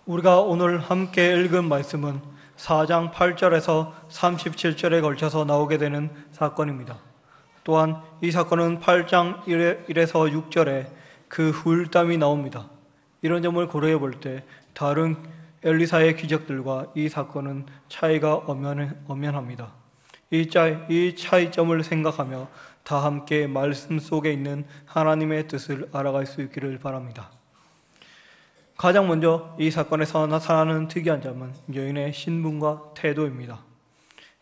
우리가 오늘 함께 읽은 말씀은 4장 8절에서 37절에 걸쳐서 나오게 되는 사건입니다. 또한 이 사건은 8장 1에서 6절에 그 후일담이 나옵니다. 이런 점을 고려해 볼 때 다른 엘리사의 기적들과 이 사건은 차이가 엄연합니다. 이 차이점을 생각하며 다 함께 말씀 속에 있는 하나님의 뜻을 알아갈 수 있기를 바랍니다. 가장 먼저 이 사건에서 나타나는 특이한 점은 여인의 신분과 태도입니다.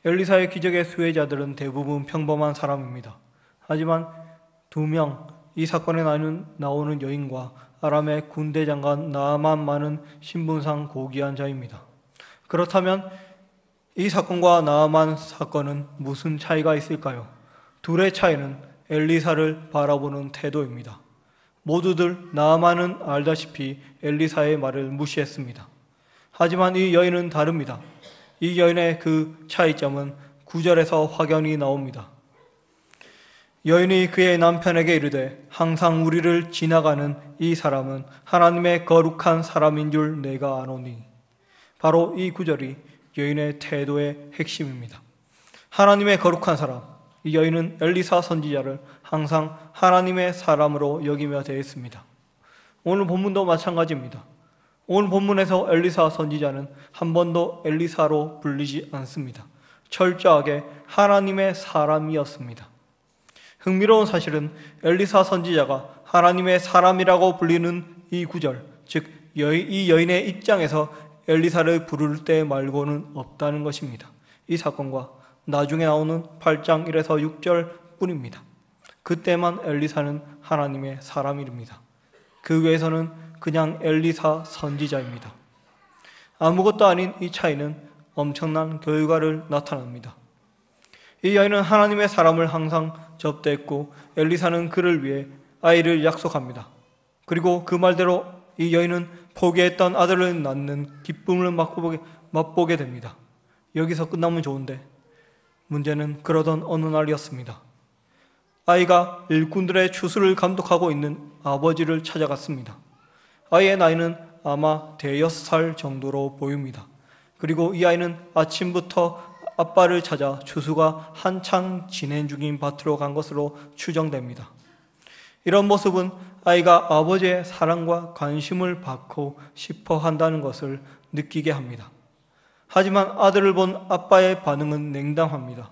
엘리사의 기적의 수혜자들은 대부분 평범한 사람입니다. 하지만 두 명, 이 사건에 나오는 여인과 아람의 군대 장관 나아만만은 신분상 고귀한 자입니다. 그렇다면 이 사건과 나아만 사건은 무슨 차이가 있을까요? 둘의 차이는 엘리사를 바라보는 태도입니다. 모두들 나아만은 알다시피 엘리사의 말을 무시했습니다. 하지만 이 여인은 다릅니다. 이 여인의 그 차이점은 9절에서 확연히 나옵니다. 여인이 그의 남편에게 이르되 항상 우리를 지나가는 이 사람은 하나님의 거룩한 사람인 줄 내가 아노니. 바로 이 구절이 여인의 태도의 핵심입니다. 하나님의 거룩한 사람, 이 여인은 엘리사 선지자를 항상 하나님의 사람으로 여기며 대했습니다. 오늘 본문도 마찬가지입니다. 오늘 본문에서 엘리사 선지자는 한 번도 엘리사로 불리지 않습니다. 철저하게 하나님의 사람이었습니다. 흥미로운 사실은 엘리사 선지자가 하나님의 사람이라고 불리는 이 구절, 즉 이 여인의 입장에서 엘리사를 부를 때 말고는 없다는 것입니다. 이 사건과 나중에 나오는 8장 1에서 6절 뿐입니다. 그때만 엘리사는 하나님의 사람입니다. 그 외에서는 그냥 엘리사 선지자입니다. 아무것도 아닌 이 차이는 엄청난 결과를 나타납니다. 이 여인은 하나님의 사람을 항상 접대했고 엘리사는 그를 위해 아이를 약속합니다. 그리고 그 말대로 이 여인은 포기했던 아들을 낳는 기쁨을 맛보게 됩니다. 여기서 끝나면 좋은데 문제는 그러던 어느 날이었습니다. 아이가 일꾼들의 추수를 감독하고 있는 아버지를 찾아갔습니다. 아이의 나이는 아마 5살 정도로 보입니다. 그리고 이 아이는 아침부터 아빠를 찾아 추수가 한창 진행 중인 밭으로 간 것으로 추정됩니다. 이런 모습은 아이가 아버지의 사랑과 관심을 받고 싶어 한다는 것을 느끼게 합니다. 하지만 아들을 본 아빠의 반응은 냉담합니다.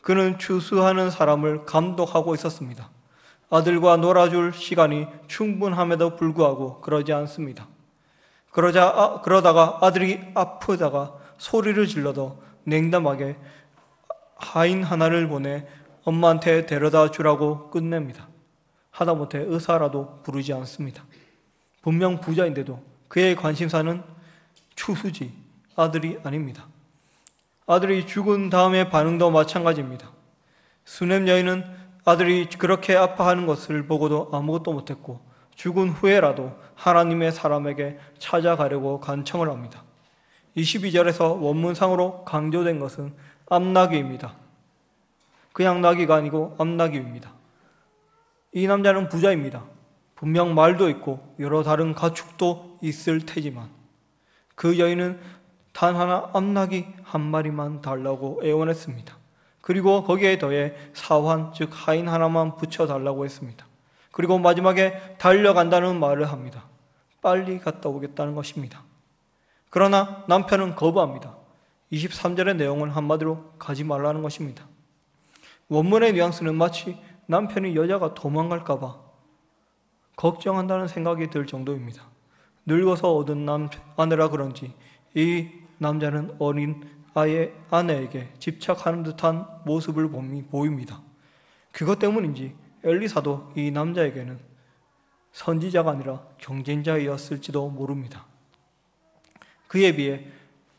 그는 추수하는 사람을 감독하고 있었습니다. 아들과 놀아줄 시간이 충분함에도 불구하고 그러지 않습니다. 그러다가 아들이 아프다가 소리를 질러도 냉담하게 하인 하나를 보내 엄마한테 데려다 주라고 끝냅니다. 하다못해 의사라도 부르지 않습니다. 분명 부자인데도 그의 관심사는 추수지 아들이 아닙니다. 아들이 죽은 다음의 반응도 마찬가지입니다. 수넴 여인은 아들이 그렇게 아파하는 것을 보고도 아무것도 못했고 죽은 후에라도 하나님의 사람에게 찾아가려고 간청을 합니다. 22절에서 원문상으로 강조된 것은 암나귀입니다. 그냥 나귀가 아니고 암나귀입니다. 이 남자는 부자입니다. 분명 말도 있고 여러 다른 가축도 있을 테지만 그 여인은 단 하나 암나귀 한 마리만 달라고 애원했습니다. 그리고 거기에 더해 사환, 즉 하인 하나만 붙여달라고 했습니다. 그리고 마지막에 달려간다는 말을 합니다. 빨리 갔다 오겠다는 것입니다. 그러나 남편은 거부합니다. 23절의 내용은 한마디로 가지 말라는 것입니다. 원문의 뉘앙스는 마치 남편이 여자가 도망갈까 봐 걱정한다는 생각이 들 정도입니다. 늙어서 얻은 아내라 그런지 이 남자는 어린 아내에게 집착하는 듯한 모습을 보입니다. 그것 때문인지 엘리사도 이 남자에게는 선지자가 아니라 경쟁자였을지도 모릅니다. 그에 비해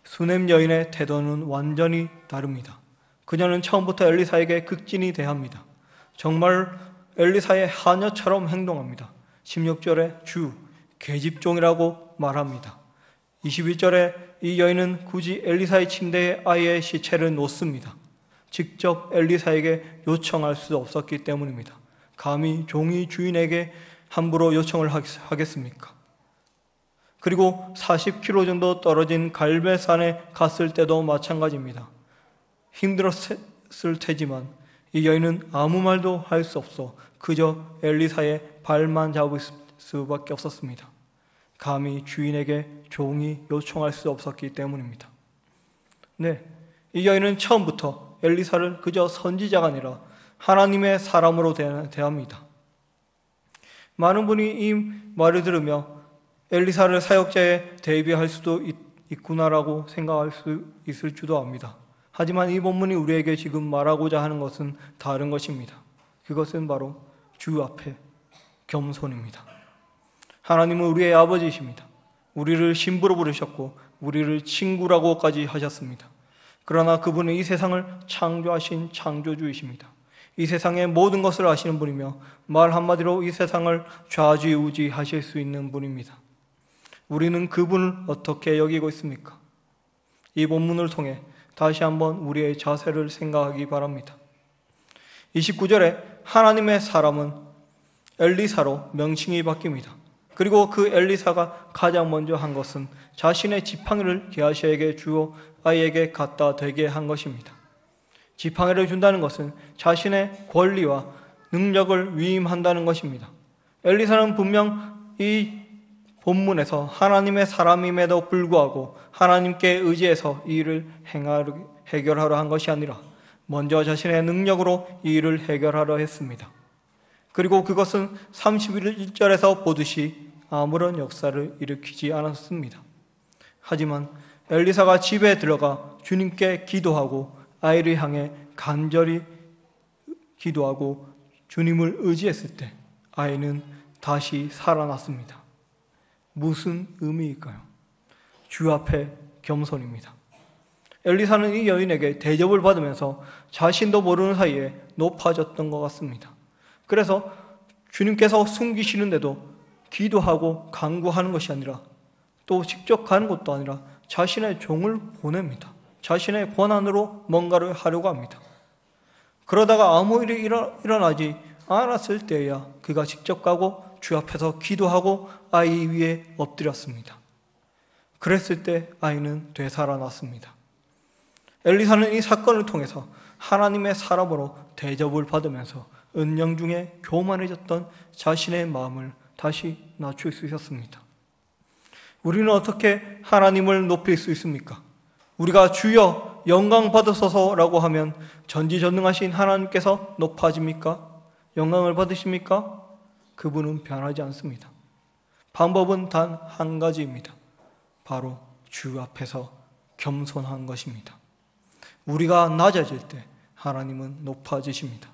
수넴 여인의 태도는 완전히 다릅니다. 그녀는 처음부터 엘리사에게 극진히 대합니다. 정말 엘리사의 하녀처럼 행동합니다. 16절에 주, 계집종이라고 말합니다. 21절에 이 여인은 굳이 엘리사의 침대에 아이의 시체를 놓습니다. 직접 엘리사에게 요청할 수 없었기 때문입니다. 감히 종이 주인에게 함부로 요청을 하겠습니까? 그리고 40km 정도 떨어진 갈멜산에 갔을 때도 마찬가지입니다. 힘들었을 테지만 이 여인은 아무 말도 할 수 없어 그저 엘리사의 발만 잡을 수밖에 없었습니다. 감히 주인에게 종이 요청할 수 없었기 때문입니다. 네, 이 여인은 처음부터 엘리사를 그저 선지자가 아니라 하나님의 사람으로 대합니다. 많은 분이 이 말을 들으며 엘리사를 사역자에 대비할 수도 있구나라고 생각할 수 있을 줄도 압니다. 하지만 이 본문이 우리에게 지금 말하고자 하는 것은 다른 것입니다. 그것은 바로 주 앞에 겸손입니다. 하나님은 우리의 아버지이십니다. 우리를 신부로 부르셨고 우리를 친구라고까지 하셨습니다. 그러나 그분은 이 세상을 창조하신 창조주이십니다. 이 세상의 모든 것을 아시는 분이며 말 한마디로 이 세상을 좌지우지하실 수 있는 분입니다. 우리는 그분을 어떻게 여기고 있습니까? 이 본문을 통해 다시 한번 우리의 자세를 생각하기 바랍니다. 29절에 하나님의 사람은 엘리사로 명칭이 바뀝니다. 그리고 그 엘리사가 가장 먼저 한 것은 자신의 지팡이를 게하시에게 주어 아이에게 갖다 대게 한 것입니다. 지팡이를 준다는 것은 자신의 권리와 능력을 위임한다는 것입니다. 엘리사는 분명 이 본문에서 하나님의 사람임에도 불구하고 하나님께 의지해서 이 일을 해결하려 한 것이 아니라 먼저 자신의 능력으로 이 일을 해결하려 했습니다. 그리고 그것은 31절에서 보듯이 아무런 역사를 일으키지 않았습니다. 하지만 엘리사가 집에 들어가 주님께 기도하고 아이를 향해 간절히 기도하고 주님을 의지했을 때 아이는 다시 살아났습니다. 무슨 의미일까요? 주 앞에 겸손입니다. 엘리사는 이 여인에게 대접을 받으면서 자신도 모르는 사이에 높아졌던 것 같습니다. 그래서 주님께서 숨기시는데도 기도하고 간구하는 것이 아니라 또 직접 가는 것도 아니라 자신의 종을 보냅니다. 자신의 권한으로 뭔가를 하려고 합니다. 그러다가 아무 일이 일어나지 않았을 때야 그가 직접 가고 주 앞에서 기도하고 아이 위에 엎드렸습니다. 그랬을 때 아이는 되살아났습니다. 엘리사는 이 사건을 통해서 하나님의 사람으로 대접을 받으면서 은영 중에 교만해졌던 자신의 마음을 다시 낮출 수 있었습니다. 우리는 어떻게 하나님을 높일 수 있습니까? 우리가 주여 영광 받으소서라고 하면 전지전능하신 하나님께서 높아집니까? 영광을 받으십니까? 그분은 변하지 않습니다. 방법은 단 한 가지입니다. 바로 주 앞에서 겸손한 것입니다. 우리가 낮아질 때 하나님은 높아지십니다.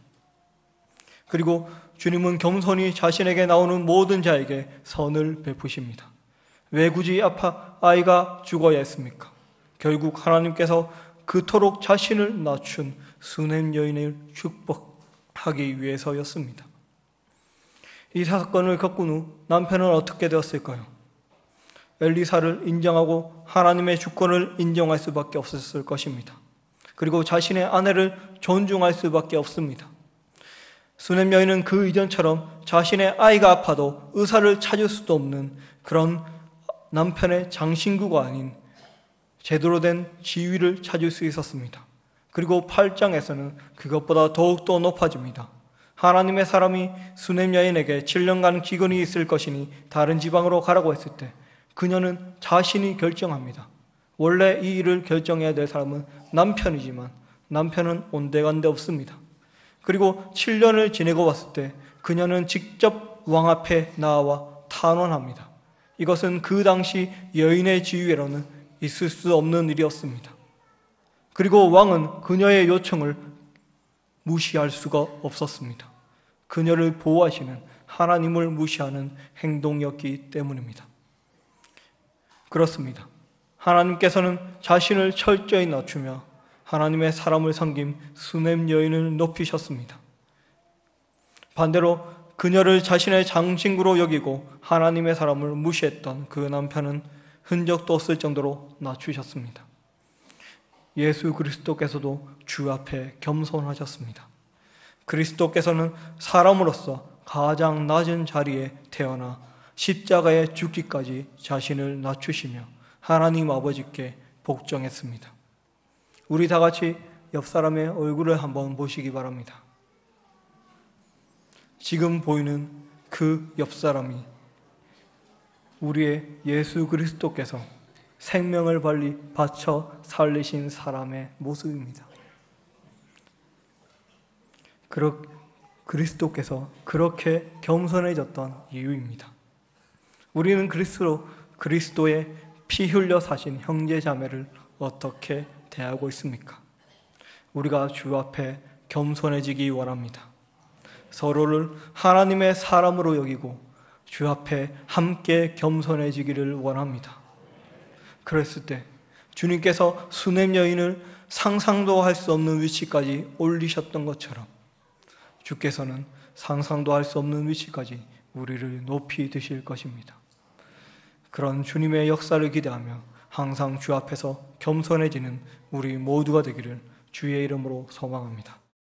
그리고 주님은 겸손히 자신에게 나오는 모든 자에게 선을 베푸십니다. 왜 굳이 아이가 죽어야 했습니까? 결국 하나님께서 그토록 자신을 낮춘 수냄 여인을 축복하기 위해서였습니다. 이 사건을 겪은 후 남편은 어떻게 되었을까요? 엘리사를 인정하고 하나님의 주권을 인정할 수밖에 없었을 것입니다. 그리고 자신의 아내를 존중할 수밖에 없습니다. 수냄 여인은 그 이전처럼 자신의 아이가 아파도 의사를 찾을 수도 없는 그런 남편의 장신구가 아닌 제대로 된 지위를 찾을 수 있었습니다. 그리고 8장에서는 그것보다 더욱더 높아집니다. 하나님의 사람이 수냄 여인에게 7년간 기근이 있을 것이니 다른 지방으로 가라고 했을 때 그녀는 자신이 결정합니다. 원래 이 일을 결정해야 될 사람은 남편이지만 남편은 온데간데 없습니다. 그리고 7년을 지내고 왔을 때 그녀는 직접 왕 앞에 나와 탄원합니다. 이것은 그 당시 여인의 지위로는 있을 수 없는 일이었습니다. 그리고 왕은 그녀의 요청을 무시할 수가 없었습니다. 그녀를 보호하시는 하나님을 무시하는 행동이었기 때문입니다. 그렇습니다. 하나님께서는 자신을 철저히 낮추며 하나님의 사람을 섬긴 수냄 여인을 높이셨습니다. 반대로 그녀를 자신의 장신구로 여기고 하나님의 사람을 무시했던 그 남편은 흔적도 없을 정도로 낮추셨습니다. 예수 그리스도께서도 주 앞에 겸손하셨습니다. 그리스도께서는 사람으로서 가장 낮은 자리에 태어나 십자가에 죽기까지 자신을 낮추시며 하나님 아버지께 복종했습니다. 우리 다 같이 옆 사람의 얼굴을 한번 보시기 바랍니다. 지금 보이는 그 옆 사람이 우리의 예수 그리스도께서 생명을 바쳐 살리신 사람의 모습입니다. 그리스도께서 그렇게 겸손해졌던 이유입니다. 우리는 그리스도의 피 흘려 사신 형제 자매를 어떻게 대하고 있습니까? 우리가 주 앞에 겸손해지기 원합니다. 서로를 하나님의 사람으로 여기고 주 앞에 함께 겸손해지기를 원합니다. 그랬을 때 주님께서 수냄 여인을 상상도 할 수 없는 위치까지 올리셨던 것처럼 주께서는 상상도 할 수 없는 위치까지 우리를 높이 드실 것입니다. 그런 주님의 역사를 기대하며 항상 주 앞에서 겸손해지는 우리 모두가 되기를 주의 이름으로 소망합니다.